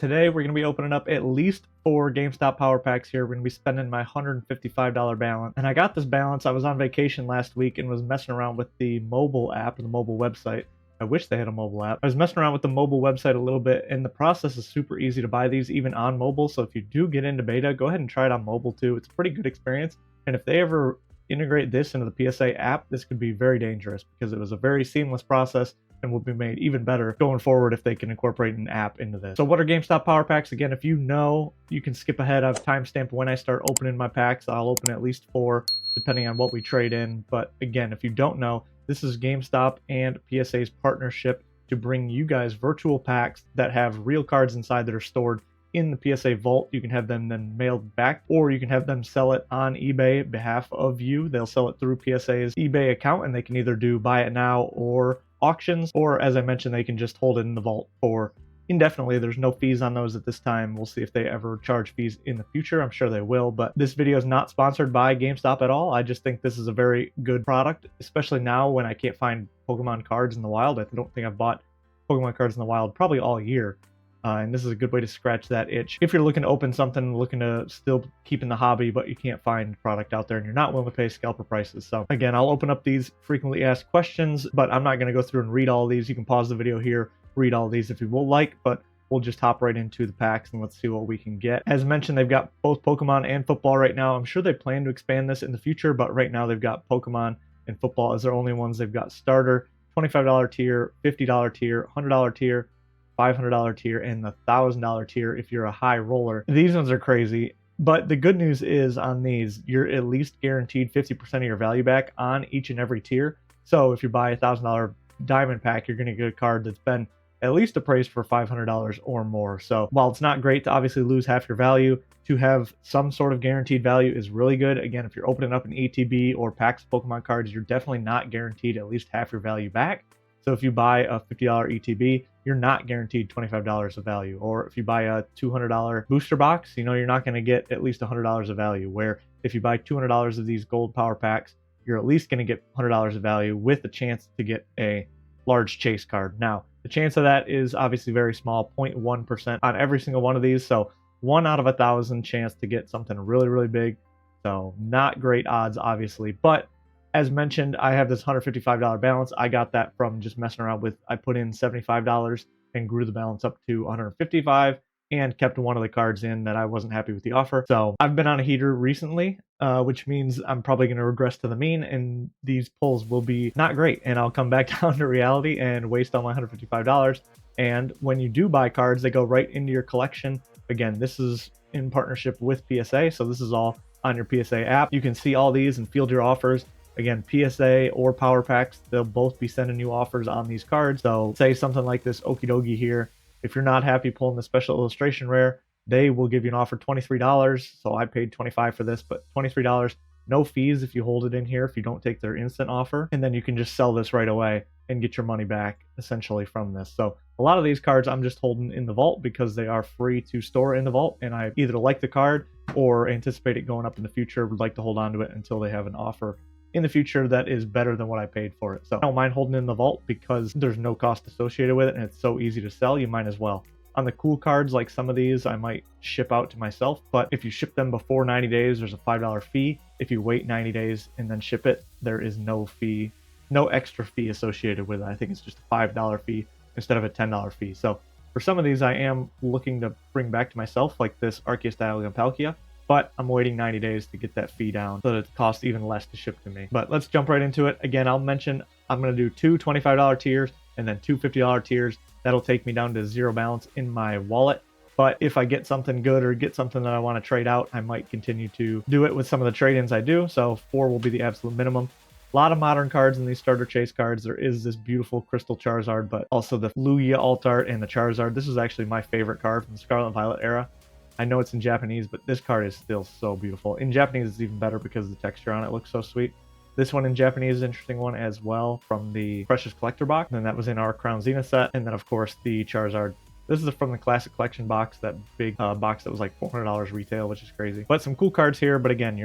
Today we're going to be opening up at least 4 GameStop power packs here. We're going to be spending my $155 balance. And I got this balance. I was on vacation last week and was messing around with the mobile app, the mobile website. I wish they had a mobile app. I was messing around with the mobile website a little bit, and the process is super easy to buy these even on mobile. So if you do get into beta, go ahead and try it on mobile too. It's a pretty good experience. And if they ever integrate this into the PSA app, this could be very dangerous because it was a very seamless process and will be made even better going forward if they can incorporate an app into this. So what are GameStop power packs? Again, if you know, you can skip ahead. I've timestamped when I start opening my packs. I'll open at least 4 depending on what we trade in. But again, if you don't know, this is GameStop and PSA's partnership to bring you guys virtual packs that have real cards inside that are stored in the PSA vault. You can have them then mailed back, or you can have them sell it on eBay behalf of you. They'll sell it through PSA's eBay account, and they can either do buy it now or auctions, or as I mentioned, they can just hold it in the vault for indefinitely. There's no fees on those at this time. We'll see if they ever charge fees in the future. I'm sure they will, but this video is not sponsored by GameStop at all. I just think this is a very good product, especially now when I can't find Pokemon cards in the wild. I don't think I've bought Pokemon cards in the wild probably all year. And this is a good way to scratch that itch. If you're looking to open something, looking to still keep in the hobby, but you can't find product out there and you're not willing to pay scalper prices. So again, I'll open up these frequently asked questions, but I'm not going to go through and read all these. You can pause the video here, read all these if you will like, but we'll just hop right into the packs and let's see what we can get. As mentioned, they've got both Pokemon and football right now. I'm sure they plan to expand this in the future, but right now they've got Pokemon and football as their only ones. They've got starter, $25 tier, $50 tier, $100 tier, $500 tier, and the $1,000 tier if you're a high roller. These ones are crazy, but the good news is on these, you're at least guaranteed 50% of your value back on each and every tier. So if you buy a $1,000 diamond pack, you're going to get a card that's been at least appraised for $500 or more. So while it's not great to obviously lose half your value, to have some sort of guaranteed value is really good. Again, if you're opening up an ETB or packs of Pokemon cards, you're definitely not guaranteed at least half your value back. So if you buy a $50 ETB, you're not guaranteed $25 of value. Or if you buy a $200 booster box, you know you're not going to get at least $100 of value. Where if you buy $200 of these gold power packs, you're at least going to get $100 of value with a chance to get a large chase card. Now, the chance of that is obviously very small, 0.1% on every single one of these. So 1 out of 1,000 chance to get something really, really big. So not great odds, obviously, but as mentioned, I have this $155 balance. I got that from just messing around with, I put in $75 and grew the balance up to $155 and kept one of the cards in that I wasn't happy with the offer. So I've been on a heater recently, which means I'm probably going to regress to the mean, and these pulls will be not great. And I'll come back down to reality and waste all my $155. And when you do buy cards, they go right into your collection. Again, this is in partnership with PSA, so this is all on your PSA app. You can see all these and field your offers. Again, PSA or power packs, they'll both be sending you offers on these cards. So say something like this Okidogi here. If you're not happy pulling the special illustration rare, they will give you an offer $23. So I paid $25 for this, but $23, no fees if you hold it in here, if you don't take their instant offer. And then you can just sell this right away and get your money back essentially from this. So a lot of these cards I'm just holding in the vault because they are free to store in the vault. And I either like the card or anticipate it going up in the future, would like to hold on to it until they have an offer in the future that is better than what I paid for it. So I don't mind holding it in the vault because there's no cost associated with it and it's so easy to sell, you might as well. On the cool cards, like some of these, I might ship out to myself, but if you ship them before 90 days, there's a $5 fee. If you wait 90 days and then ship it, there is no fee, no extra fee associated with it. I think it's just a $5 fee instead of a $10 fee. So for some of these, I am looking to bring back to myself, like this Arceus Dialga Palkia, but I'm waiting 90 days to get that fee down so that it costs even less to ship to me. But let's jump right into it. Again, I'll mention I'm going to do 2 $25 tiers and then 2 $50 tiers. That'll take me down to 0 balance in my wallet. But if I get something good or get something that I want to trade out, I might continue to do it with some of the trade-ins I do. So 4 will be the absolute minimum. A lot of modern cards in these starter chase cards. There is this beautiful Crystal Charizard, but also the Lugia Alt Art and the Charizard. This is actually my favorite card from the Scarlet Violet era. I know it's in Japanese, but this card is still so beautiful. In Japanese, it's even better because the texture on it looks so sweet. This one in Japanese is an interesting one as well from the Precious Collector box. And that was in our Crown Zenith set. And then, of course, the Charizard. This is from the Classic Collection box, that big box that was like $400 retail, which is crazy. But some cool cards here. But again,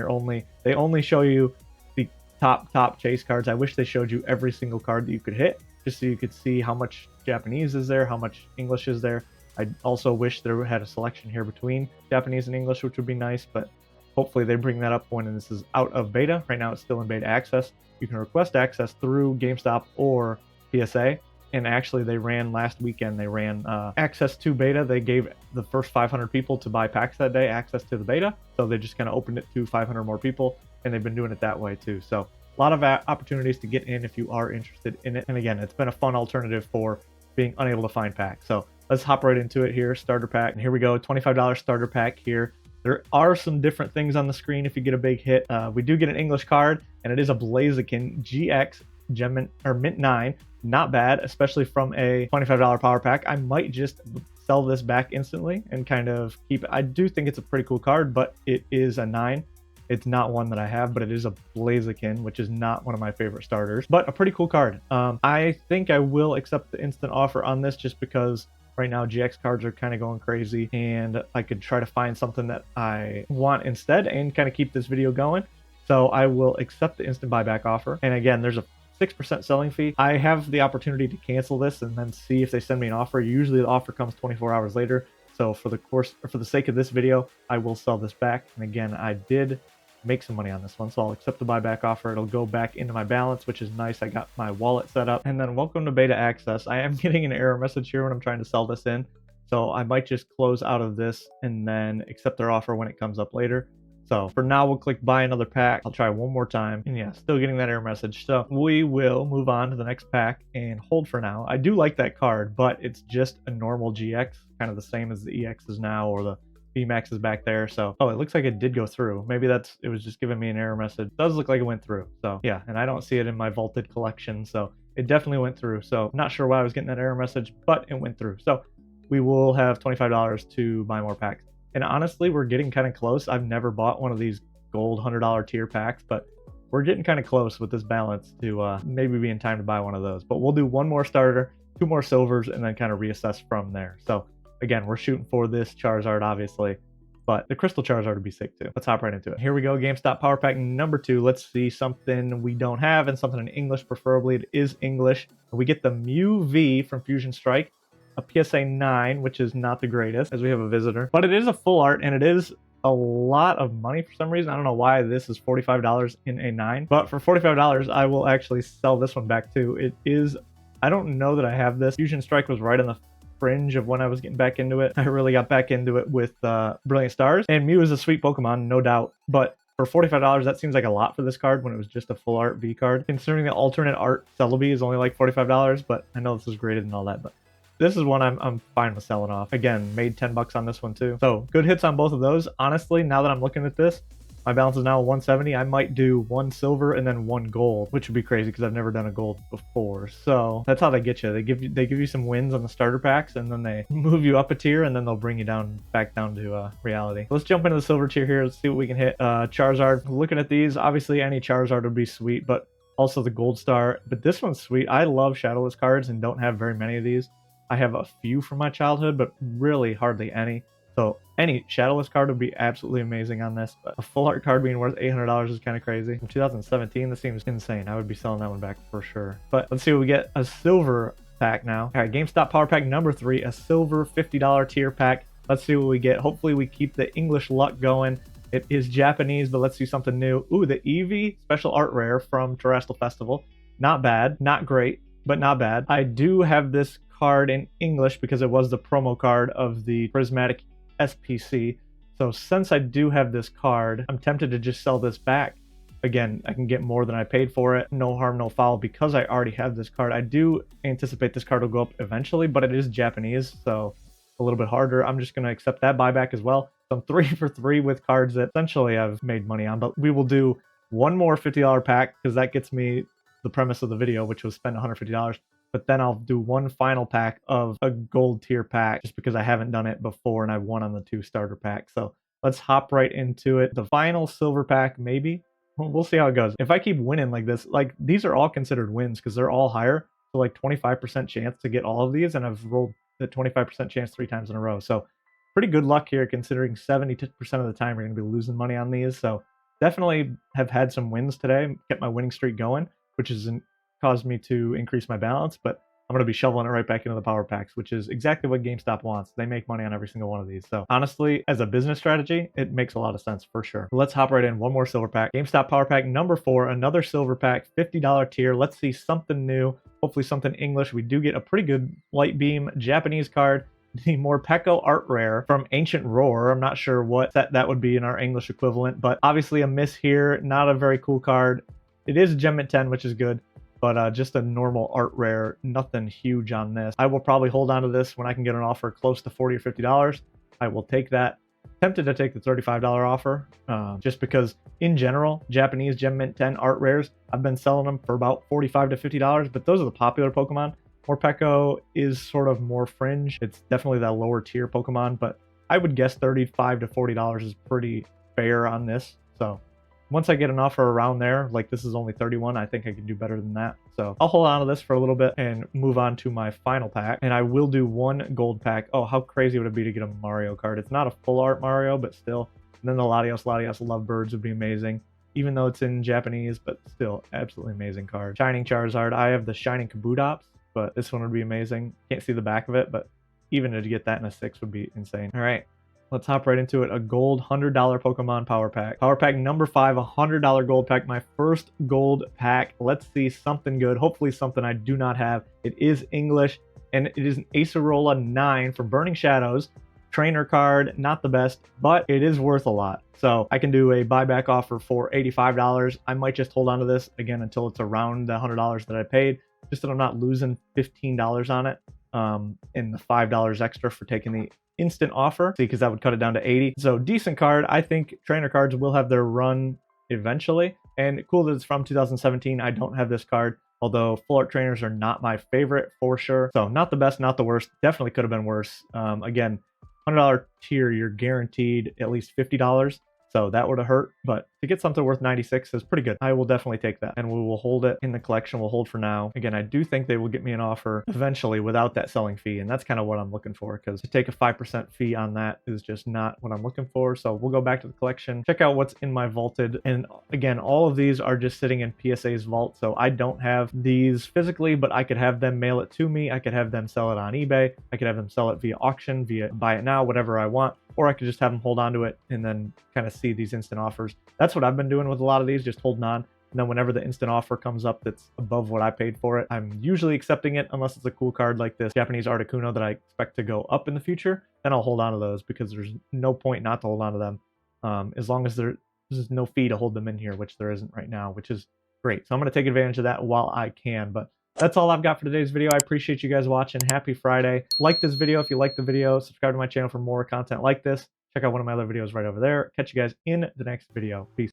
they only show you the top chase cards. I wish they showed you every single card that you could hit, just so you could see how much Japanese is there, how much English is there. I also wish there had a selection here between Japanese and English, which would be nice, but hopefully they bring that up when this is out of beta. Right now it's still in beta access. You can request access through GameStop or PSA. And actually they ran last weekend, they ran access to beta. They gave the first 500 people to buy packs that day access to the beta. So they just kind of opened it to 500 more people, and they've been doing it that way too. So a lot of opportunities to get in if you are interested in it. And again, it's been a fun alternative for being unable to find packs. So let's hop right into it here. Starter pack. And here we go. $25 starter pack here. There are some different things on the screen if you get a big hit. We do get an English card, and it is a Blaziken GX Mint 9. Not bad, especially from a $25 power pack. I might just sell this back instantly and kind of keep it. I do think it's a pretty cool card, but it is a 9. It's not one that I have, but it is a Blaziken, which is not one of my favorite starters, but a pretty cool card. I think I will accept the instant offer on this just because right now GX cards are kind of going crazy, and I could try to find something that I want instead and kind of keep this video going. So I will accept the instant buyback offer. And again, there's a 6% selling fee. I have the opportunity to cancel this and then see if they send me an offer. Usually the offer comes 24 hours later. So for the sake of this video, I will sell this back. And again, I did make some money on this one, so I'll accept the buyback offer. It'll go back into my balance, which is nice. I got my wallet set up. And then welcome to beta access. I am getting an error message here when I'm trying to sell this in, so I might just close out of this and then accept their offer when it comes up later. So for now, we'll click buy another pack. I'll try one more time, and yeah, still getting that error message. So we will move on to the next pack and hold for now. I do like that card, but it's just a normal GX, kind of the same as the EX is now, or the VMAX is back there. So, oh, it looks like it did go through. Maybe it was just giving me an error message. It does look like it went through. So yeah, and I don't see it in my vaulted collection. So it definitely went through. So not sure why I was getting that error message, but it went through. So we will have $25 to buy more packs. And honestly, we're getting kind of close. I've never bought one of these gold $100 tier packs, but we're getting kind of close with this balance to maybe be in time to buy one of those. But we'll do one more starter, 2 more silvers, and then kind of reassess from there. So again, we're shooting for this Charizard, obviously, but the Crystal Charizard would be sick too. Let's hop right into it. Here we go, GameStop Power Pack number 2. Let's see something we don't have, and something in English, preferably. It is English. We get the Mew V from Fusion Strike, a PSA 9, which is not the greatest, as we have a visitor, but it is a full art, and it is a lot of money for some reason. I don't know why this is $45 in a 9, but for $45, I will actually sell this one back too. It is, I don't know that I have this. Fusion Strike was right on the fringe of when I was getting back into it. I really got back into it with Brilliant Stars, and Mew is a sweet Pokemon, no doubt, but for $45, that seems like a lot for this card when it was just a full art V card. Considering the alternate art Celebi is only like $45, but I know this is graded and all that, but this is one I'm fine with selling off. Again, made 10 bucks on this one too. So good hits on both of those. Honestly, now that I'm looking at this, my balance is now 170. I might do 1 silver and then 1 gold, which would be crazy because I've never done a gold before. So that's how they get you. They give you some wins on the starter packs, and then they move you up a tier, and then they'll bring you back down to reality. Let's jump into the silver tier here. Let's see what we can hit. Charizard. Looking at these, obviously any Charizard would be sweet, but also the gold star. But this one's sweet. I love shadowless cards and don't have very many of these. I have a few from my childhood, but really hardly any. So any shadowless card would be absolutely amazing on this. But a full art card being worth $800 is kind of crazy. From 2017, this seems insane. I would be selling that one back for sure. But let's see what we get. A silver pack now. All right, GameStop Power Pack number 3, a silver $50 tier pack. Let's see what we get. Hopefully we keep the English luck going. It is Japanese, but let's see something new. Ooh, the Eevee special art rare from Terrestrial Festival. Not bad, not great, but not bad. I do have this card in English because it was the promo card of the Prismatic SPC. So since I do have this card, I'm tempted to just sell this back. Again, I can get more than I paid for it. No harm, no foul, because I already have this card. I do anticipate this card will go up eventually, but it is Japanese, so a little bit harder. I'm just going to accept that buyback as well. So I'm 3 for 3 with cards that essentially I've made money on, but we will do one more $50 pack because that gets me the premise of the video, which was spend $150. But then I'll do one final pack of a gold tier pack just because I haven't done it before and I won on the 2 starter packs. So let's hop right into it. The final silver pack, maybe. We'll see how it goes. If I keep winning like this, like these are all considered wins because they're all higher. So like 25% chance to get all of these, and I've rolled the 25% chance 3 times in a row. So pretty good luck here considering 70% of the time you're going to be losing money on these. So definitely have had some wins today, kept my winning streak going, which has caused me to increase my balance, but I'm going to be shoveling it right back into the power packs, which is exactly what GameStop wants. They make money on every single one of these. So honestly, as a business strategy, it makes a lot of sense for sure. Let's hop right in. One more silver pack. GameStop power pack number 4, another silver pack, $50 tier. Let's see something new. Hopefully something English. We do get a pretty good light beam Japanese card. The Morpeko art rare from Ancient Roar. I'm not sure what that would be in our English equivalent, but obviously a miss here. Not a very cool card. It is Gem Mint 10, which is good, but just a normal art rare. Nothing huge on this. I will probably hold on to this when I can get an offer close to $40 or $50. I will take that. Tempted to take the $35 offer, just because in general, Japanese Gem Mint 10 art rares, I've been selling them for about $45 to $50, but those are the popular Pokemon. Morpeko is sort of more fringe. It's definitely that lower tier Pokemon, but I would guess $35 to $40 is pretty fair on this. So once I get an offer around there, like this is only 31, I think I can do better than that. So I'll hold on to this for a little bit and move on to my final pack. And I will do one gold pack. Oh, how crazy would it be to get a Mario card? It's not a full art Mario, but still. And then the Latios Lovebirds would be amazing, even though it's in Japanese, but still absolutely amazing card. Shining Charizard. I have the Shining Kabutops, but this one would be amazing. Can't see the back of it, but even to get that in a 6 would be insane. All right, let's hop right into it. A gold $100 Pokemon power pack. Power pack number 5, $100 gold pack. My first gold pack. Let's see something good. Hopefully something I do not have. It is English, and it is an Acerola 9 from Burning Shadows. Trainer card, not the best, but it is worth a lot. So I can do a buyback offer for $85. I might just hold on to this again until it's around the $100 that I paid, just that I'm not losing $15 on it, and the $5 extra for taking the instant offer, see, because that would cut it down to 80. So decent card. I think trainer cards will have their run eventually, and cool that it's from 2017. I don't have this card, although full art trainers are not my favorite for sure. So not the best, not the worst. Definitely could have been worse. Again, $100 tier, you're guaranteed at least $50. So that would have hurt, but to get something worth 96 is pretty good. I will definitely take that, and we will hold it in the collection. We'll hold for now. Again, I do think they will get me an offer eventually without that selling fee, and that's kind of what I'm looking for, because to take a 5% fee on that is just not what I'm looking for. So we'll go back to the collection, check out what's in my vaulted, and again, all of these are just sitting in PSA's vault, so I don't have these physically, but I could have them mail it to me. I could have them sell it on eBay. I could have them sell it via auction, via buy it now, whatever I want. Or I could just have them hold on to it and then kind of see these instant offers. That's what I've been doing with a lot of these, just holding on. And then whenever the instant offer comes up that's above what I paid for it, I'm usually accepting it, unless it's a cool card like this Japanese Articuno that I expect to go up in the future. Then I'll hold on to those, because there's no point not to hold on to them, as long as there's no fee to hold them in here, which there isn't right now, which is great. So I'm going to take advantage of that while I can. But that's all I've got for today's video. I appreciate you guys watching. Happy Friday. Like this video if you like the video. Subscribe to my channel for more content like this. Check out one of my other videos right over there. Catch you guys in the next video. Peace.